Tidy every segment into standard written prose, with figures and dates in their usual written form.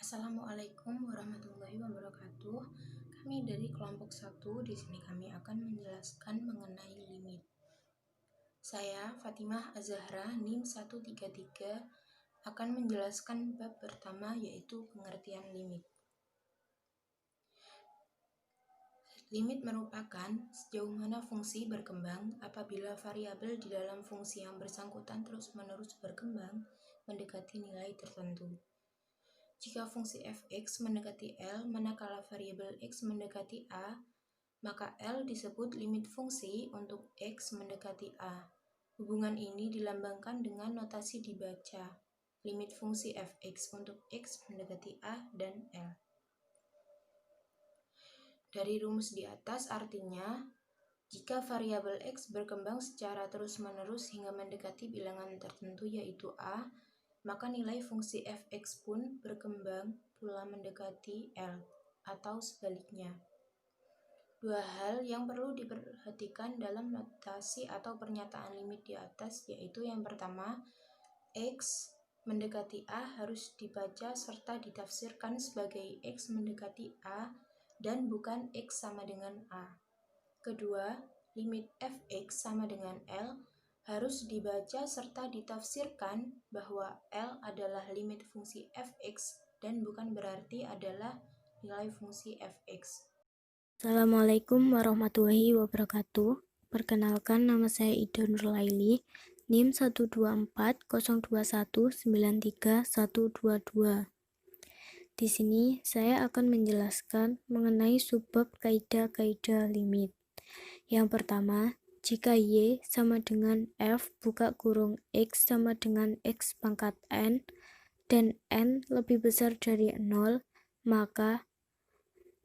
Assalamualaikum warahmatullahi wabarakatuh. Kami dari kelompok 1, di sini kami akan menjelaskan mengenai limit. Saya Fatimah Az-Zahra NIM 133 akan menjelaskan bab pertama, yaitu pengertian limit. Limit merupakan sejauh mana fungsi berkembang apabila variabel di dalam fungsi yang bersangkutan terus-menerus berkembang mendekati nilai tertentu. Jika fungsi f(x) mendekati L manakala variabel x mendekati A, maka L disebut limit fungsi untuk x mendekati A. Hubungan ini dilambangkan dengan notasi dibaca, limit fungsi f(x) untuk x mendekati A dan L. Dari rumus di atas artinya, jika variabel x berkembang secara terus-menerus hingga mendekati bilangan tertentu yaitu A, maka nilai fungsi f(x) pun berkembang pula mendekati L, atau sebaliknya. Dua hal yang perlu diperhatikan dalam notasi atau pernyataan limit di atas, yaitu yang pertama, x mendekati A harus dibaca serta ditafsirkan sebagai x mendekati A dan bukan x sama dengan A. Kedua, limit f(x) sama dengan L harus dibaca serta ditafsirkan bahwa L adalah limit fungsi f(x) dan bukan berarti adalah nilai fungsi f(x). Assalamualaikum warahmatullahi wabarakatuh. Perkenalkan, nama saya Ida Nurlaili, NIM 12402193122. Di sini saya akan menjelaskan mengenai subbab kaidah-kaidah limit. Yang pertama, jika Y sama dengan F buka kurung X sama dengan X pangkat N dan N lebih besar dari 0, maka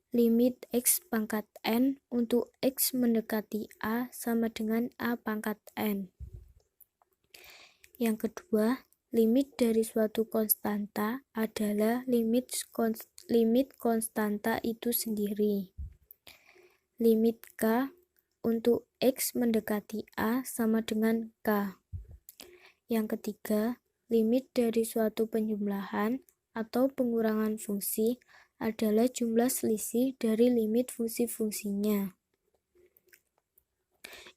limit X pangkat N untuk X mendekati A sama dengan A pangkat N. Yang kedua, limit dari suatu konstanta adalah limit konstanta itu sendiri. Limit K untuk X mendekati A sama dengan K. Yang ketiga, limit dari suatu penjumlahan atau pengurangan fungsi adalah jumlah selisih dari limit fungsi-fungsinya.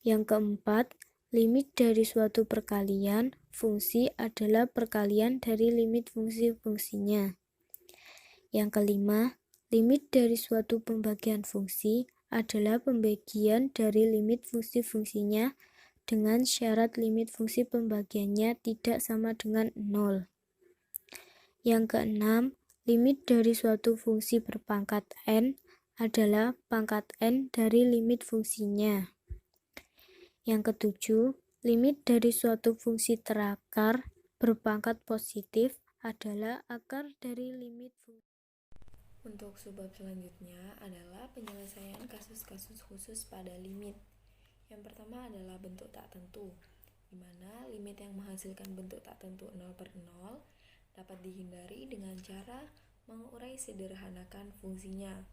Yang keempat, limit dari suatu perkalian fungsi adalah perkalian dari limit fungsi-fungsinya. Yang kelima, limit dari suatu pembagian fungsi adalah pembagian dari limit fungsi-fungsinya dengan syarat limit fungsi pembagiannya tidak sama dengan 0. Yang keenam, limit dari suatu fungsi berpangkat n adalah pangkat n dari limit fungsinya. Yang ketujuh, limit dari suatu fungsi terakar berpangkat positif adalah akar dari limit fungsi. Untuk subbab selanjutnya adalah penyelesaian kasus-kasus khusus pada limit. Yang pertama adalah bentuk tak tentu, di mana limit yang menghasilkan bentuk tak tentu 0/0 dapat dihindari dengan cara mengurai sederhanakan fungsinya.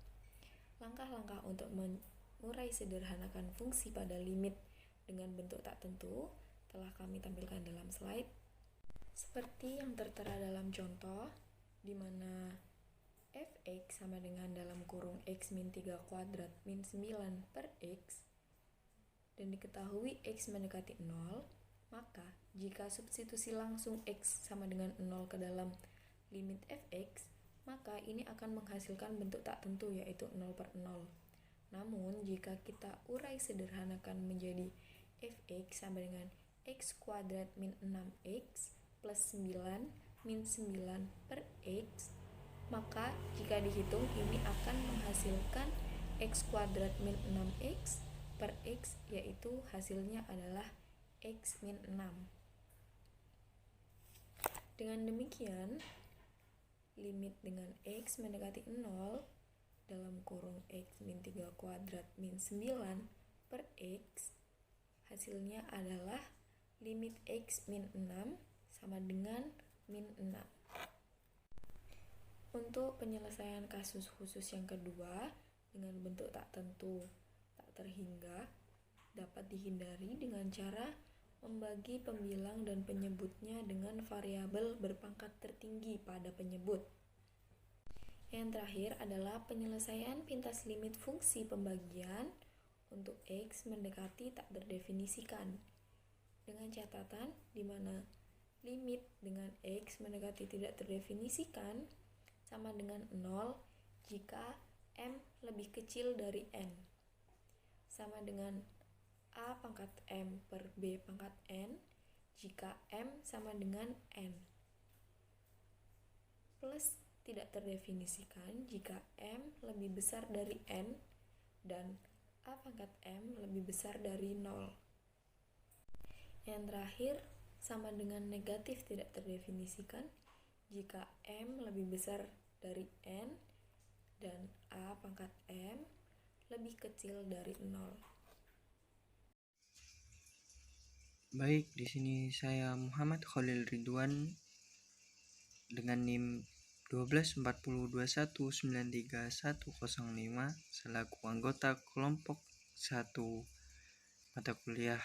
Langkah-langkah untuk mengurai sederhanakan fungsi pada limit dengan bentuk tak tentu telah kami tampilkan dalam slide. Seperti yang tertera dalam contoh, di mana f(x) sama dengan dalam kurung x min 3 kuadrat min 9 per x, dan diketahui x mendekati 0, maka jika substitusi langsung x sama dengan 0 ke dalam limit f(x), maka ini akan menghasilkan bentuk tak tentu, yaitu 0/0. Namun, jika kita urai sederhanakan menjadi f(x) sama dengan x kuadrat min 6x plus 9 min 9 per x, maka jika dihitung ini akan menghasilkan x kuadrat min 6x per x, yaitu hasilnya adalah x min 6. Dengan demikian, limit dengan x mendekati 0 dalam kurung x min 3 kuadrat min 9 per x, hasilnya adalah limit x min 6 sama dengan min 6. Untuk penyelesaian kasus khusus yang kedua, dengan bentuk tak tentu tak terhingga, dapat dihindari dengan cara membagi pembilang dan penyebutnya dengan variabel berpangkat tertinggi pada penyebut. Yang terakhir adalah penyelesaian pintas limit fungsi pembagian untuk X mendekati tak terdefinisikan. Dengan catatan di mana limit dengan X mendekati tidak terdefinisikan sama dengan 0 jika M lebih kecil dari N. Sama dengan A pangkat M per B pangkat N jika M sama dengan N. Plus tidak terdefinisikan jika M lebih besar dari N dan A pangkat M lebih besar dari 0. Yang terakhir sama dengan negatif tidak terdefinisikan jika M lebih besar dari N dan A pangkat M lebih kecil dari 0. Baik, di sini saya Muhammad Khalil Ridwan dengan NIM 124021931105 selaku anggota kelompok 1 mata kuliah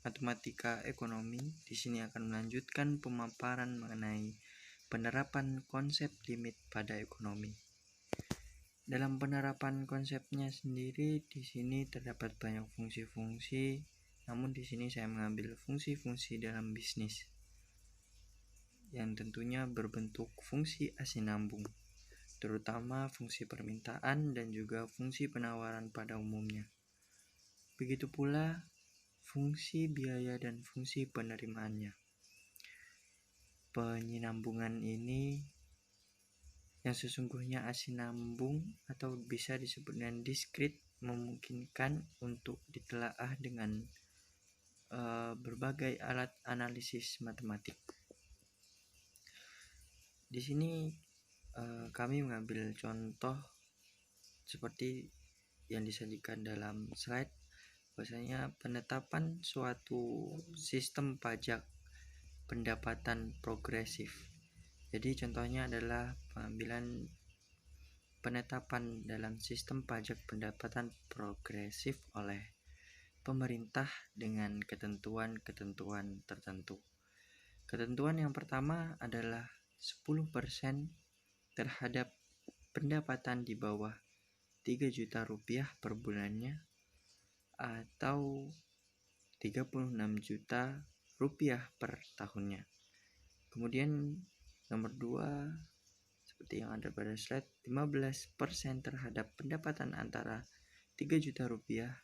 Matematika Ekonomi. Di sini akan melanjutkan pemaparan mengenai penerapan konsep limit pada ekonomi. Dalam penerapan konsepnya sendiri, di sini terdapat banyak fungsi-fungsi, namun di sini saya mengambil fungsi-fungsi dalam bisnis yang tentunya berbentuk fungsi asinambung, terutama fungsi permintaan dan juga fungsi penawaran pada umumnya. Begitu pula fungsi biaya dan fungsi penerimaannya. Penyinambungan ini yang sesungguhnya asinambung atau bisa disebut dengan diskrit memungkinkan untuk ditelaah dengan berbagai alat analisis matematik. Di sini kami mengambil contoh seperti yang disajikan dalam slide, bahwasanya penetapan suatu sistem pajak pendapatan progresif. Jadi contohnya adalah pengambilan penetapan dalam sistem pajak pendapatan progresif oleh pemerintah dengan ketentuan-ketentuan tertentu. Ketentuan yang pertama adalah 10% terhadap pendapatan di bawah 3 juta rupiah per bulannya atau 36 juta rupiah per tahunnya. Kemudian nomor 2 seperti yang ada pada slide, 15% terhadap pendapatan antara 3 juta rupiah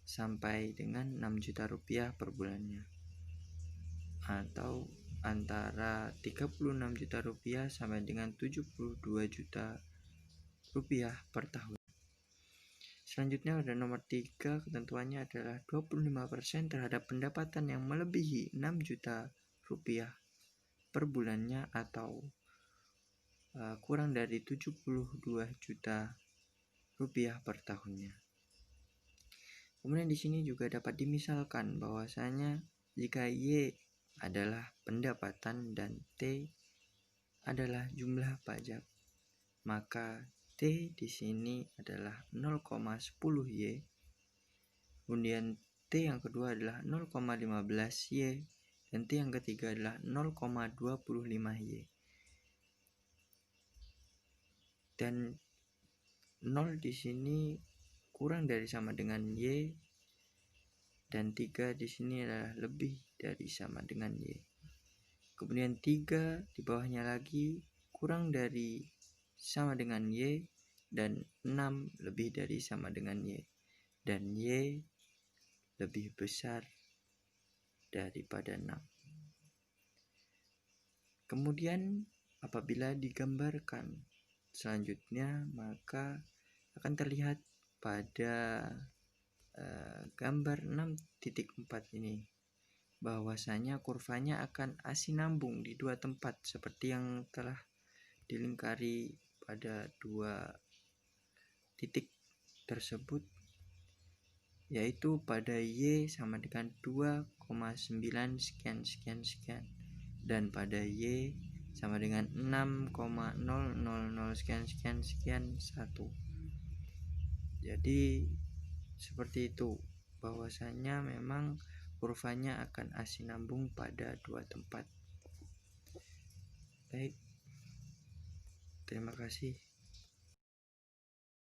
sampai dengan 6 juta rupiah per bulannya, atau antara 36 juta rupiah sampai dengan 72 juta rupiah per tahun. Selanjutnya ada nomor 3, ketentuannya adalah 25% terhadap pendapatan yang melebihi 6 juta rupiah per bulannya atau kurang dari 72 juta rupiah per tahunnya. Kemudian di sini juga dapat dimisalkan bahwasanya jika Y adalah pendapatan dan T adalah jumlah pajak, maka T di sini adalah 0,10 Y. Kemudian T yang kedua adalah 0,15 Y dan T yang ketiga adalah 0,25 Y. Dan 0 di sini kurang dari sama dengan Y dan 3 di sini adalah lebih dari sama dengan Y. Kemudian 3 di bawahnya lagi kurang dari sama dengan Y dan 6 lebih dari sama dengan Y. Dan Y lebih besar daripada 6. Kemudian apabila digambarkan selanjutnya, maka akan terlihat pada gambar 6.4 ini bahwasanya kurvanya akan asinambung di dua tempat seperti yang telah dilingkari pada dua titik tersebut, yaitu pada Y sama dengan 2,9 sekian sekian sekian dan pada Y sama dengan 6,000 sekian sekian sekian 1. Jadi seperti itu, bahwasanya memang kurvanya akan asinambung pada dua tempat. Baik, Terima kasih.